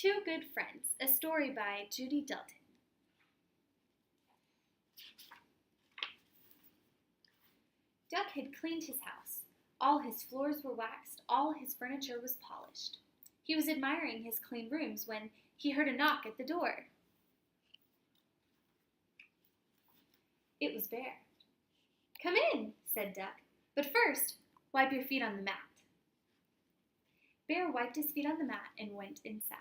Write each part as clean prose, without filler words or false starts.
Two Good Friends, a story by Judy Delton. Duck had cleaned his house. All his floors were waxed, all his furniture was polished. He was admiring his clean rooms when he heard a knock at the door. It was Bear. "Come in," said Duck, "but first, wipe your feet on the mat." Bear wiped his feet on the mat and went inside.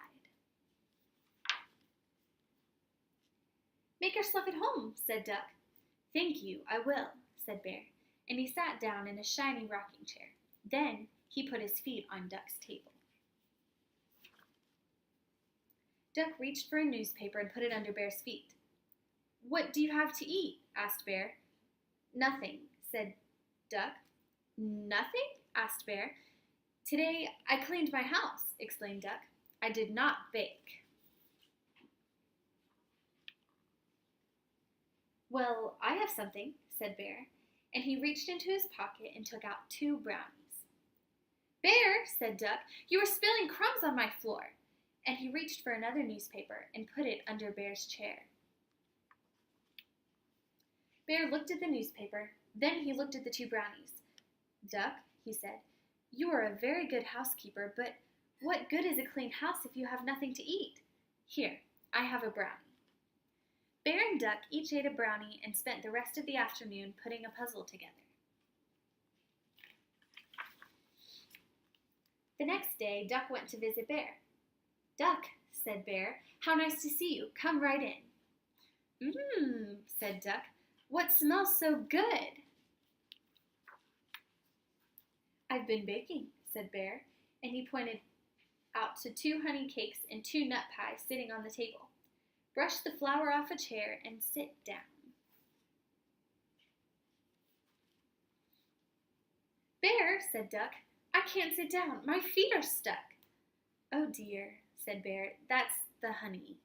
"Make yourself at home," said Duck. "Thank you, I will," said Bear, and he sat down in a shiny rocking chair. Then he put his feet on Duck's table. Duck reached for a newspaper and put it under Bear's feet. "What do you have to eat?" asked Bear. "Nothing," said Duck. "Nothing?" asked Bear. "Today I cleaned my house," explained Duck. "I did not bake." "Well, I have something," said Bear, and he reached into his pocket and took out 2 brownies. "Bear," said Duck, "you are spilling crumbs on my floor," and he reached for another newspaper and put it under Bear's chair. Bear looked at the newspaper, then he looked at the 2 brownies. "Duck," he said, "you are a very good housekeeper, but what good is a clean house if you have nothing to eat? Here, I have a brownie." Bear and Duck each ate a brownie and spent the rest of the afternoon putting a puzzle together. The next day, Duck went to visit Bear. "Duck," said Bear, "how nice to see you. Come right in." Said Duck. "What smells so good?" "I've been baking," said Bear, and he pointed out to 2 honey cakes and 2 nut pies sitting on the table. "Brush the flour off a chair and sit down." "Bear," said Duck, "I can't sit down. My feet are stuck." "Oh dear," said Bear, "that's the honey."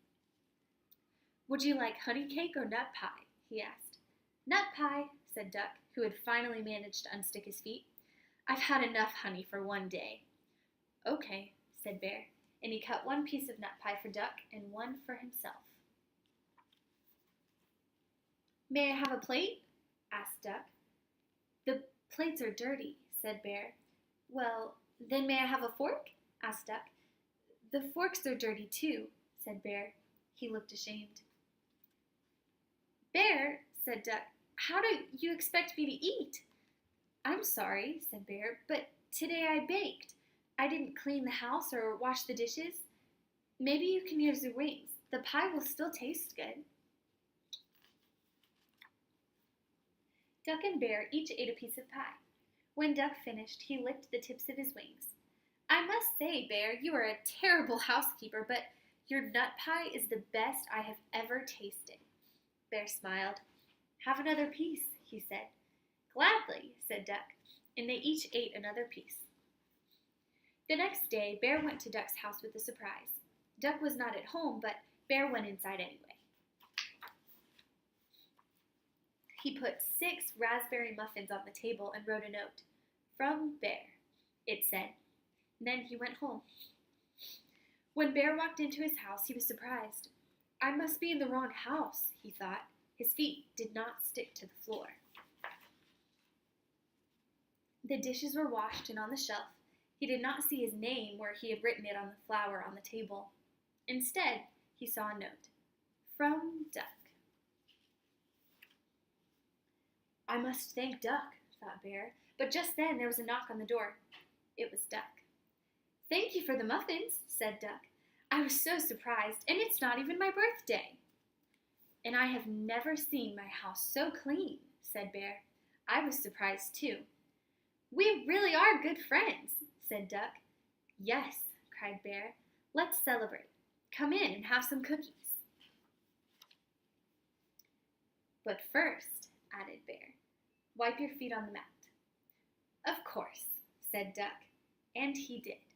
"Would you like honey cake or nut pie?" he asked. "Nut pie," said Duck, who had finally managed to unstick his feet. "I've had enough honey for one day." "Okay," said Bear, and he cut 1 piece of nut pie for Duck and 1 for himself. "May I have a plate?" asked Duck. "The plates are dirty," said Bear. "Well, then may I have a fork?" asked Duck. "The forks are dirty too," said Bear. He looked ashamed. "Bear," said Duck, "how do you expect me to eat?" "I'm sorry," said Bear, "but today I baked. I didn't clean the house or wash the dishes. Maybe you can use your wings. The pie will still taste good." Duck and Bear each ate a piece of pie. When Duck finished, he licked the tips of his wings. "I must say, Bear, you are a terrible housekeeper, but your nut pie is the best I have ever tasted." Bear smiled. "Have another piece," he said. "Gladly," said Duck, and they each ate another piece. The next day, Bear went to Duck's house with a surprise. Duck was not at home, but Bear went inside anyway. He put 6 raspberry muffins on the table and wrote a note. "From Bear," it said. Then he went home. When Bear walked into his house, he was surprised. "I must be in the wrong house," he thought. His feet did not stick to the floor. The dishes were washed and on the shelf. He did not see his name where he had written it on the flour on the table. Instead, he saw a note. "From Duck." "I must thank Duck," thought Bear, but just then there was a knock on the door. It was Duck. "Thank you for the muffins," said Duck. "I was so surprised, and it's not even my birthday." "And I have never seen my house so clean," said Bear. "I was surprised too." "We really are good friends," said Duck. "Yes," cried Bear. "Let's celebrate. Come in and have some cookies." "But first," added Bear, "wipe your feet on the mat." "Of course," said Duck, and he did.